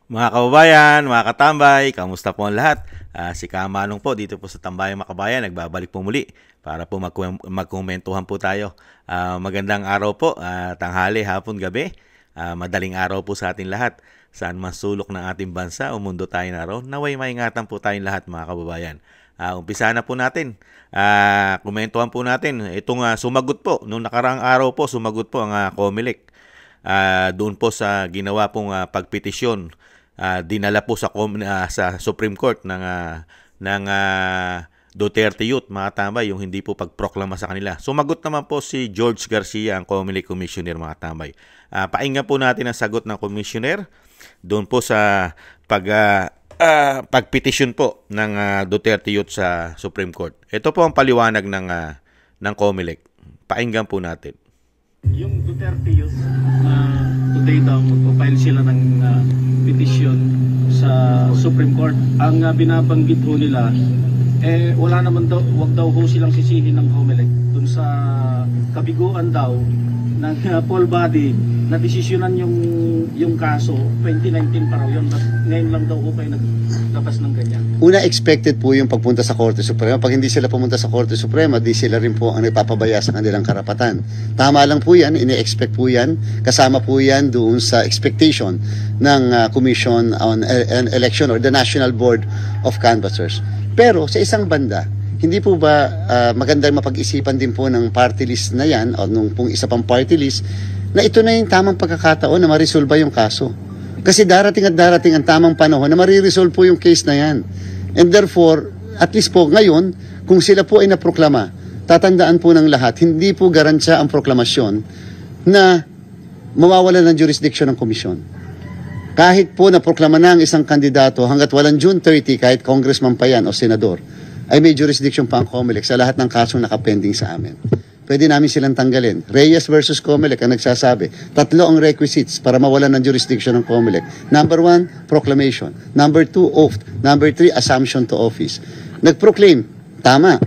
Mga kababayan, mga katambay, kamusta po ang lahat? Si Kamanong po dito po sa Tambayang Makabayan, nagbabalik po muli para po magkomentuhan po tayo. Magandang araw po, tanghali, hapon, gabi. Madaling araw po sa ating lahat. Saan man sulok ng ating bansa o mundo tayo naroon, naway maingatan po tayong lahat mga kababayan. Umpisa na po natin. Komentuhan po natin. Itong sumagot po, nung nakaraang araw po, sumagot po ang COMELEC. Doon po sa ginawa pong pagpetisyon, dinala po sa Supreme Court ng Duterte Youth, mga tambay, yung hindi po pagproklama sa kanila. Sumagot naman po si George Garcia, ang COMELEC Commissioner, mga tambay. Pakinggan po natin ang sagot ng Commissioner doon po sa pagpetisyon po ng Duterte Youth sa Supreme Court. Ito po ang paliwanag ng COMELEC. Pakinggan po natin. Yung Duterte Youth, today daw magpapile sila ng petisyon sa Supreme Court. Ang binabanggit ho nila, wala naman daw, wag daw ho silang sisihin ng COMELEC dun sa kabiguan daw ng full body na desisyonan yung kaso. 2019 pa raw yun, but ngayon lang daw ho kayo naglabas ng ganyan. Una, expected po yung pagpunta sa Korte Suprema. Pag hindi sila pumunta sa Korte Suprema, di sila rin po ang nagpapabaya sa kanilang karapatan. Tama lang po yan, ini-expect po yan. Kasama po yan doon sa expectation ng Commission on Election or the National Board of Canvassers. Pero sa isang banda, hindi po ba magandang mapag-isipan din po ng party list na yan o nung pong isa pang party list na ito na yung tamang pagkakataon na ma-resolve yung kaso? Kasi darating at darating ang tamang panahon na mariresolve po yung case na yan. And therefore, at least po ngayon, kung sila po ay naproklama, tatandaan po ng lahat, hindi po garansya ang proklamasyon na mawawala ng jurisdiction ng komisyon. Kahit po naproklama na ang isang kandidato hanggat walang June 30, kahit congressman pa yan o senador, ay may jurisdiction pa ang COMELEC sa lahat ng kasong nakapending sa amin. Pwede namin silang tanggalin. Reyes versus COMELEC ang nagsasabi. 3 ang requisites para mawalan ng jurisdiction ng COMELEC. Number 1, proclamation. Number 2, oath. Number 3, assumption to office. Nag-proclaim, tama.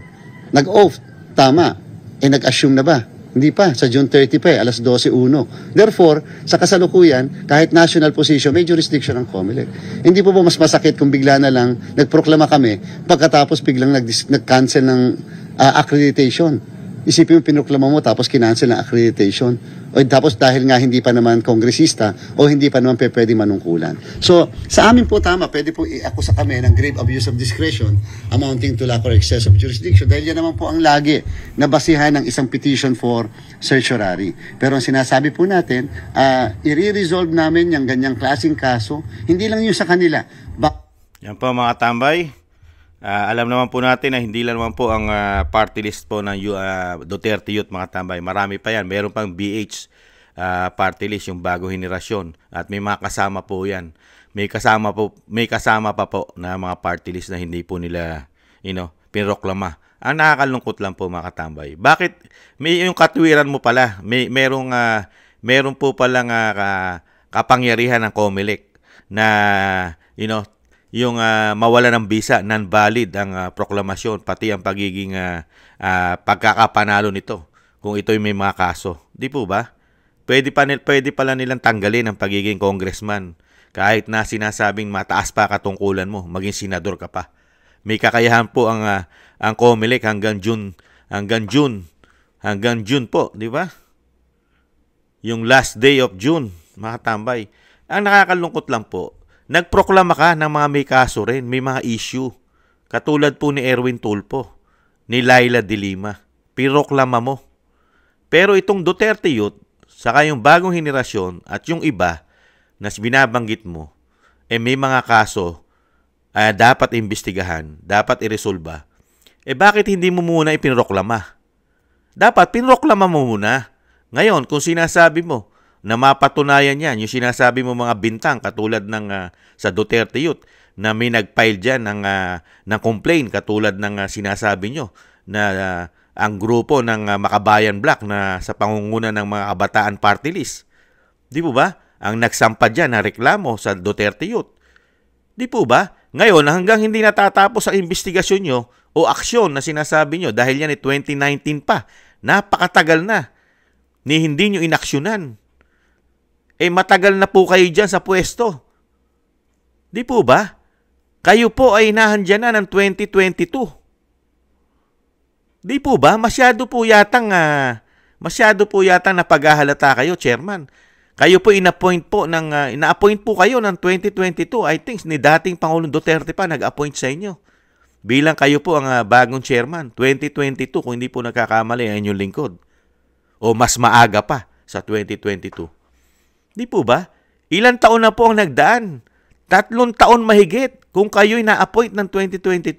Nag-oath, tama. Nag-assume na ba? Hindi pa. Sa June 30 pa alas 12:01. Therefore, sa kasalukuyan, kahit national position, may jurisdiction ng COMELEC. Hindi po ba mas masakit kung bigla na lang nagproklama kami, pagkatapos biglang nag-cancel ng accreditation? Isipin mo, pinuklama mo tapos kinancel ng accreditation. O tapos dahil nga hindi pa naman kongresista o hindi pa naman pwede manungkulan. So, sa amin po tama, pwede po i-akusa kami ng grave abuse of discretion amounting to lack or excess of jurisdiction. Dahil yan naman po ang lagi na basihan ng isang petition for certiorari. Pero ang sinasabi po natin, i-resolve namin yung ganyang klaseng kaso, hindi lang yun sa kanila. Yan po mga tambay. Alam naman po natin na hindi lang naman po ang party list po ng Duterte Youth, mga tambay. Marami pa yan. Meron pang BH party list, yung bagong henerasyon. At may mga kasama po yan. May kasama pa po na mga party list na hindi po nila pinroklama. Ang nakakalungkot lang po mga katambay. Bakit? May yung katwiran mo pala. Meron po palang kapangyarihan ng COMELEC na yung mawala ng visa, non-valid ang proklamasyon, pati ang pagiging pagkakapanalo nito kung ito'y may mga kaso. Di po ba? Pwede pala nilang tanggalin ang pagiging congressman kahit na sinasabing mataas pa katungkulan mo, maging senador ka pa. May kakayahan po ang COMELEC hanggang June po, di ba? Yung last day of June, mga tambay. Ang nakakalungkot lang po, nagproklama ka ng mga may kaso rin, may mga issue. Katulad po ni Erwin Tulfo, ni Laila de Lima. Piroklama mo. Pero itong Duterte Youth, saka yung bagong henerasyon at yung iba na binabanggit mo, may mga kaso dapat imbestigahan, dapat iresolba. Bakit hindi mo muna ipinroklama? Dapat pinroklama mo muna. Ngayon, kung sinasabi mo, na mapatunayan yan, yung sinasabi mo mga bintang katulad ng sa Duterte Youth na may nag-file dyan ng complaint katulad ng sinasabi nyo na ang grupo ng Makabayan Black na sa pangunguna ng mga kabataan party list. Di po ba? Ang nagsampa dyan na reklamo sa Duterte Youth. Di po ba? Ngayon, hanggang hindi natatapos ang investigasyon nyo o aksyon na sinasabi nyo dahil yan 2019 pa, napakatagal na, ni hindi nyo inaksyonan. Matagal na po kayo dyan sa pwesto. Di po ba? Kayo po ay nahandyan na ng 2022. Di po ba? Masyado po yatang napaghahalata kayo, Chairman. Kayo po ina-appoint po kayo ng 2022. I think ni dating Pangulong Duterte pa nag-appoint sa inyo. Bilang kayo po ang bagong chairman, 2022 kung hindi po nagkakamali ang inyong lingkod. O mas maaga pa sa 2022. Di po ba? Ilang taon na po ang nagdaan? 3 taon mahigit kung kayo'y na-appoint ng 2022.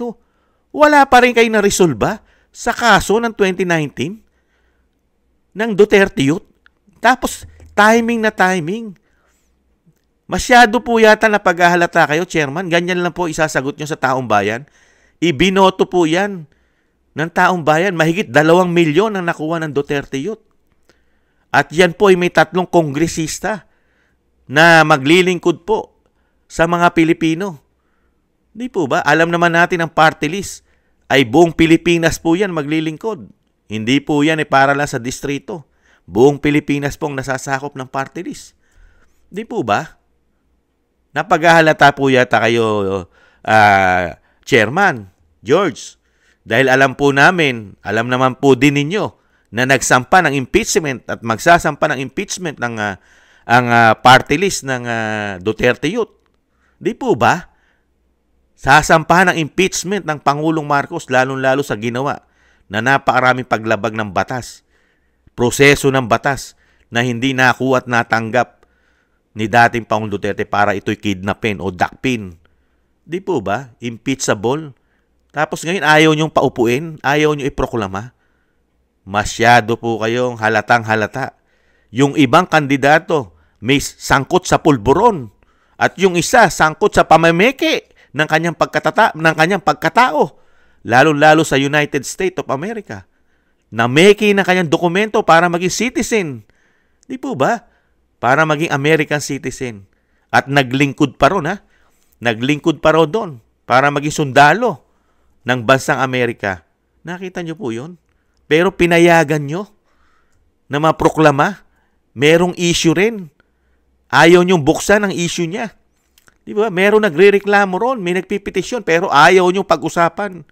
Wala pa rin kayo na-resolba sa kaso ng 2019 ng Duterte Youth. Tapos timing na timing. Masyado po yata napaghahalata kayo, Chairman. Ganyan lang po isasagot nyo sa taong bayan. Ibinoto po yan ng taong bayan. Mahigit 2 milyon ang nakuha ng Duterte Youth. At yan po ay may 3 kongresista na maglilingkod po sa mga Pilipino. Di po ba? Alam naman natin ang party list ay buong Pilipinas po yan maglilingkod. Hindi po yan para lang sa distrito. Buong Pilipinas pong nasasakop ng party list. Di po ba? Napaghahalata po yata kayo, Chairman George. Dahil alam naman po din ninyo na nagsampa ng impeachment at magsasampa ng impeachment ng ang party list ng Duterte Youth. Di po ba? Sasampahan ng impeachment ng Pangulong Marcos lalong-lalo sa ginawa na napakaraming paglabag ng batas, proseso ng batas na hindi nakuha at natanggap ni dating Pangulong Duterte para ito'y kidnapin o dakpin. Di po ba? Impeachable. Tapos ngayon ayaw niyong paupuin, ayaw niyo iproklama. Masyado po kayong halatang halata. Yung ibang kandidato may sangkot sa pulburon at yung isa sangkot sa pamameke ng kanyang pagkatao, lalo-lalo sa United States of America. Nameke ng kanyang dokumento para maging citizen. Di po ba? Para maging American citizen. At naglingkod pa ron, ha? Naglingkod pa ron doon para maging sundalo ng bansang Amerika. Nakita niyo po yun? Pero pinayagan nyo na maproklama. Merong issue rin. Ayaw nyong buksan ang issue niya. Di ba? Merong nagre-reklamo ron. May nagpipetisyon pero ayaw nyong pag-usapan.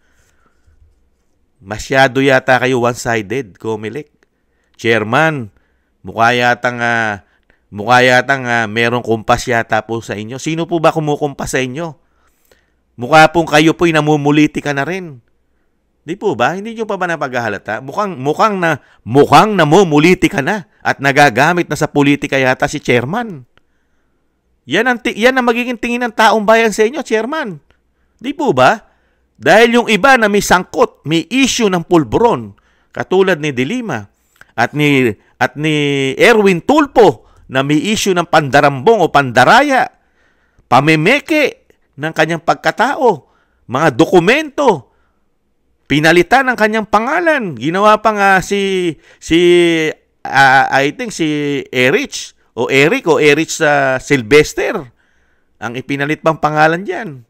Masyado yata kayo one-sided, Comelec. Chairman, mukha yatang merong kumpas yata po sa inyo. Sino po ba kumukumpas sa inyo? Mukha pong kayo po'y namumulitika na rin. Di po ba? Hindi nyo pa ba napaghahalata? Mukhang namumulitika na at nagagamit na sa politika yata si Chairman. Yan ang magiging tingin ng taong bayan sa inyo, Chairman. Di po ba? Dahil yung iba na may sangkot, may issue ng pulburon, katulad ni De Lima at ni Erwin Tulfo na may issue ng pandarambong o pandaraya, pamemeke ng kanyang pagkatao, mga dokumento, pinalitan ang kanyang pangalan. Ginawa pa nga si Erich Sylvester. Ang ipinalit pang pangalan diyan.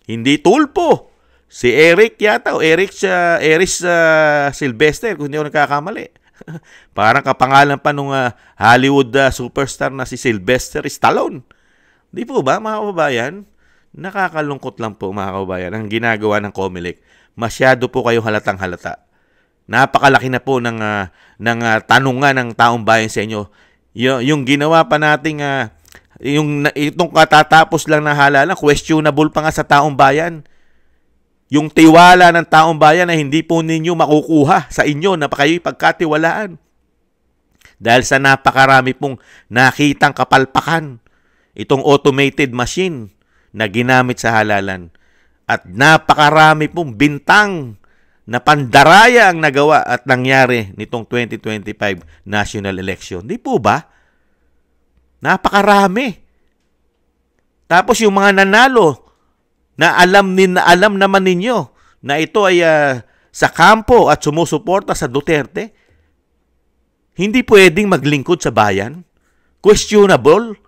Hindi Tulfo. Si Eric yata o Erich Sylvester kung hindi ako nagkakamali. Parang kapangalan pa nung Hollywood superstar na si Sylvester Stallone. Di po ba, mga kababayan? Nakakalungkot lang po, mga kababayan, ang ginagawa ng Comelec. Masyado po kayong halatang halata. Napakalaki na po ng tanungan ng taong bayan sa inyo. Yung ginawa pa nating itong katatapos lang na halalan, questionable pa nga sa taong bayan. Yung tiwala ng taong bayan na hindi po ninyo makukuha sa inyo na kayo'y pagkatiwalaan. Dahil sa napakarami pong nakitang kapalpakan, itong automated machine na ginamit sa halalan. At napakarami pong bintang na pandaraya ang nagawa at nangyari nitong 2025 national election. Di po ba? Napakarami. Tapos yung mga nanalo, na alam naman ninyo na ito ay sa kampo at sumusuporta sa Duterte, hindi pwedeng maglingkod sa bayan. Questionable.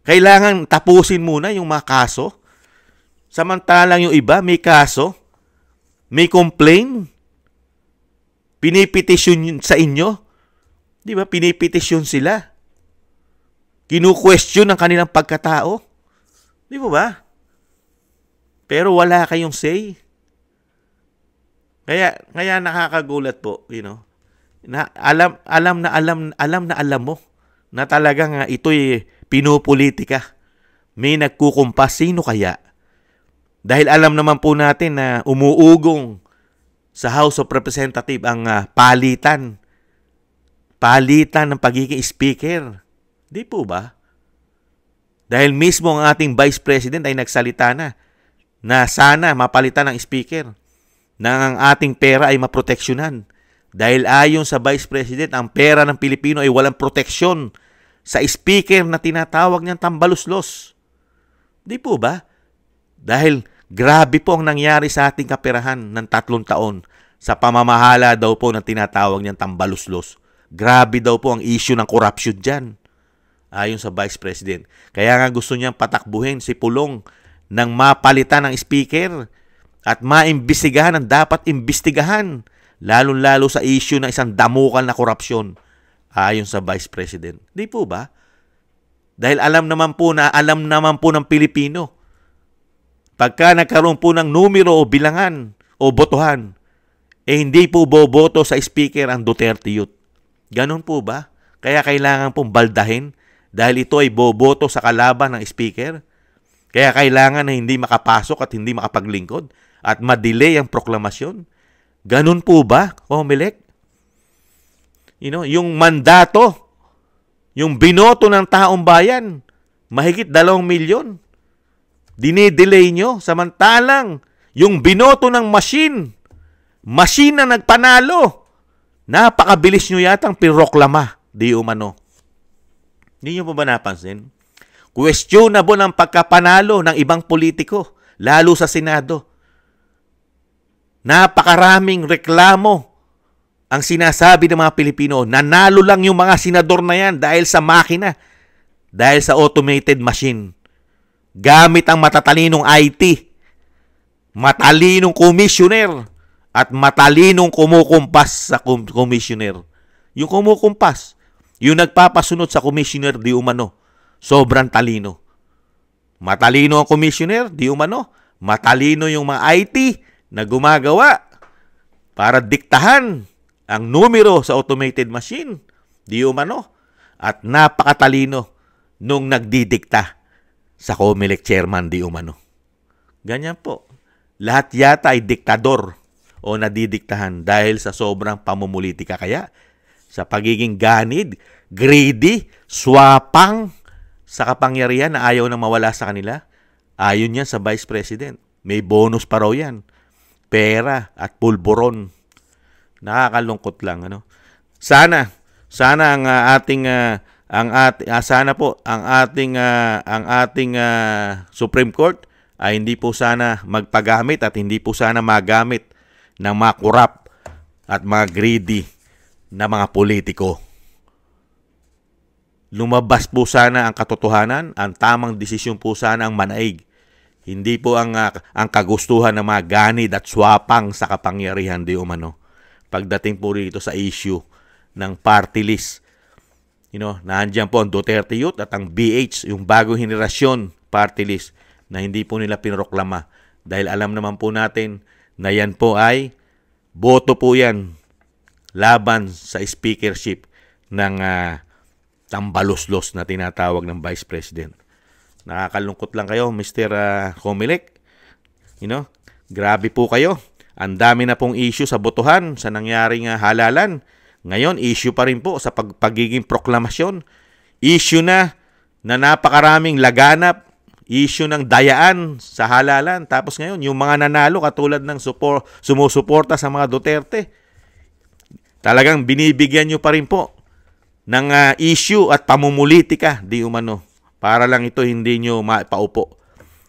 Kailangan tapusin muna yung mga kaso. Samantalang yung iba may kaso, may complaint, pinipetisyon sa inyo. Di ba? Pinipetisyon sila. Kinu-question ang kanilang pagkatao. Di po ba? Pero wala kayong say. Kaya nakakagulat po, na alam mo na talagang ito'y pinupolitika. May nagkukumpas, sino kaya? Dahil alam naman po natin na umuugong sa House of Representatives ang palitan ng pagiging speaker. Di po ba? Dahil mismo ang ating Vice President ay nagsalita na sana mapalitan ng speaker, na ang ating pera ay maproteksyonan. Dahil ayon sa Vice President, ang pera ng Pilipino ay walang proteksyon sa speaker na tinatawag niyang tambaluslos. Di po ba? Dahil grabe po ang nangyari sa ating kaperahan ng 3 taon sa pamamahala daw po ng tinatawag niyang tambaluslos. Grabe daw po ang issue ng corruption dyan, ayon sa Vice President. Kaya nga gusto niyang patakbuhin si Pulong nang mapalitan ng speaker at maimbestigahan ang dapat imbestigahan, lalong-lalo sa issue ng isang damukal na korupsyon, ayon sa Vice President. Di po ba? Dahil alam naman po ng Pilipino, pagka nagkaroon po ng numero o bilangan o botohan, hindi po boboto sa speaker ang Duterte Youth. Ganun po ba? Kaya kailangan pong baldahin dahil ito ay boboto sa kalaban ng speaker. Kaya kailangan na hindi makapasok at hindi makapaglingkod at ma-delay ang proklamasyon. Ganun po ba, Comelec? Yung mandato, yung binoto ng taong bayan, mahigit 2 milyon. Dinidelay nyo, samantalang yung binoto ng machine na nagpanalo, napakabilis nyo yatang piroklama, di umano. Hindi nyo pa ba napansin? Questionable ang pagkapanalo ng ibang politiko, lalo sa Senado. Napakaraming reklamo ang sinasabi ng mga Pilipino. Nanalo lang yung mga senador na yan dahil sa makina, dahil sa automated machine. Gamit ang matatalinong IT, matalinong commissioner, at matalinong kumukumpas sa commissioner. Yung kumukumpas, yung nagpapasunod sa commissioner, di umano, sobrang talino. Matalino ang commissioner, di umano, matalino yung mga IT na gumagawa para diktahan ang numero sa automated machine, di umano, at napakatalino nung nagdidikta sa Comelec chairman, di umano. Ganyan po. Lahat yata ay diktador o nadidiktahan dahil sa sobrang pamumulitika, kaya sa pagiging ganid, greedy, swapang sa kapangyarihan na ayaw na mawala sa kanila. Ayon yan sa Vice President. May bonus pa raw yan. Pera at pulburon. Nakakalungkot lang, Sana ang ating Supreme Court ay hindi po sana magpagamit at hindi po sana magamit ng mga corrupt at mga greedy na mga politiko. Lumabas po sana ang katotohanan, ang tamang desisyon po sana ang manaig. Hindi po ang kagustuhan ng mga ganid at swapang sa kapangyarihan, di umano. Pagdating po rito sa issue ng party list, nandiyan po ang Duterte Youth at ang BH, yung bagong henerasyon party list na hindi po nila pinroklama. Dahil alam naman po natin na yan po ay boto po yan laban sa speakership ng tambaluslos na tinatawag ng Vice President. Nakakalungkot lang kayo, Mr. Comelec. Grabe po kayo. Ang dami na pong issue sa botohan sa nangyaring halalan. Ngayon, issue pa rin po sa pagiging proklamasyon. Issue na napakaraming laganap. Issue ng dayaan sa halalan. Tapos ngayon, yung mga nanalo katulad ng sumusuporta sa mga Duterte, talagang binibigyan nyo pa rin po ng issue at pamumulitika, di umano. Para lang ito hindi nyo mapaupo.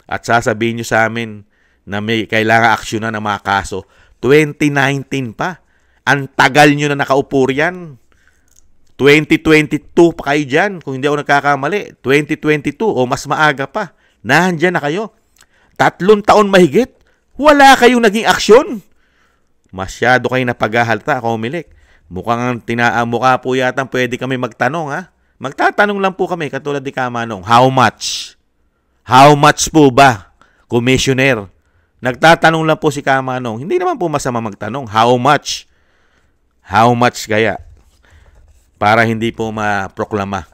At sasabihin nyo sa amin na may kailangan aksyonan ng mga kaso. 2019 pa. Ang tagal nyo na nakaupo riyan. 2022 pa kayo dyan, kung hindi ako nagkakamali. 2022 o mas maaga pa. Nandiyan na kayo. 3 taon mahigit. Wala kayong naging aksyon. Masyado kayo napaghahalta, Comelec. Mukha po yata pwede kami magtanong, ha? Magtatanong lang po kami, katulad ni Kamanong. How much? How much po ba, Commissioner? Nagtatanong lang po si Kamanong. Hindi naman po masama magtanong. How much? How much kaya? Para hindi po maproklama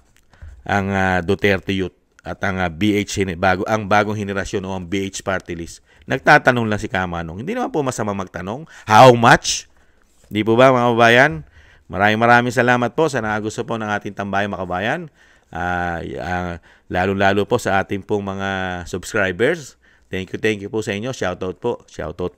ang Duterte Youth at ang ang bagong henerasyon o ang BH Party List. Nagtatanong lang si Kamanong. Hindi naman po masama magtanong. How much? Di po ba mga kababayan? Maraming salamat po sa nakagusto po ng ating Tambayang Makabayan. Lalo-lalo po sa ating pong mga subscribers. Thank you po sa inyo. Shoutout po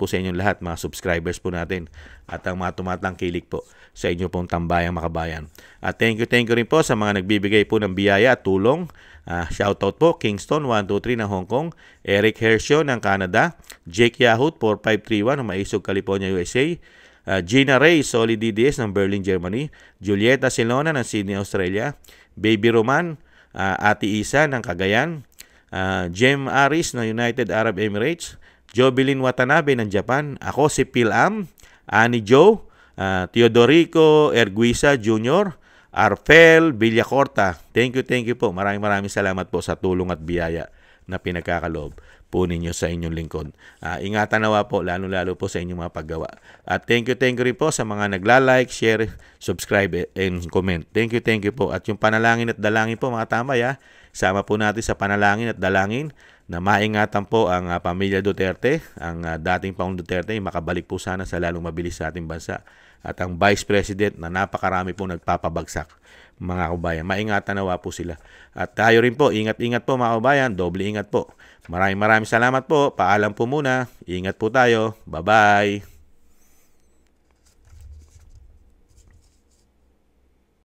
sa inyong lahat, mga subscribers po natin. At ang mga tumatangkilik po sa inyo pong Tambayang Makabayan. At thank you rin po sa mga nagbibigay po ng biyaya at tulong. Shoutout po, Kingston 123 ng Hong Kong, Eric Hershio ng Canada, Jake Yahut 4531 ng Maisog, California, USA, Gina Ray, Solid DDS ng Berlin, Germany, Julieta Silona ng Sydney, Australia, Baby Roman, Ate Isa ng Cagayan, Jem Aris ng United Arab Emirates, Jobilin Watanabe ng Japan, ako si Phil Am, Annie Joe, Teodorico Erguisa Jr., Arfel Villacorta. Thank you po. Maraming salamat po sa tulong at biyaya na pinagkakaloob po ninyo sa inyong lingkod. Ingatan nawa po, lalo po sa inyong mga paggawa. At thank you rin po sa mga nagla-like, share, subscribe, and comment. Thank you po. At yung panalangin at dalangin po mga tambay, sama po natin sa panalangin at dalangin na maingatan po ang pamilya Duterte, ang dating Pangulong Duterte, makabalik po sana sa lalong mabilis sa ating bansa. At ang Vice President na napakarami po nagpapabagsak, mga kabayan. Maingatan nawa po sila. At tayo rin po, ingat po mga kabayan, doble ingat po. Maraming salamat po. Paalam po muna. Ingat po tayo. Bye-bye.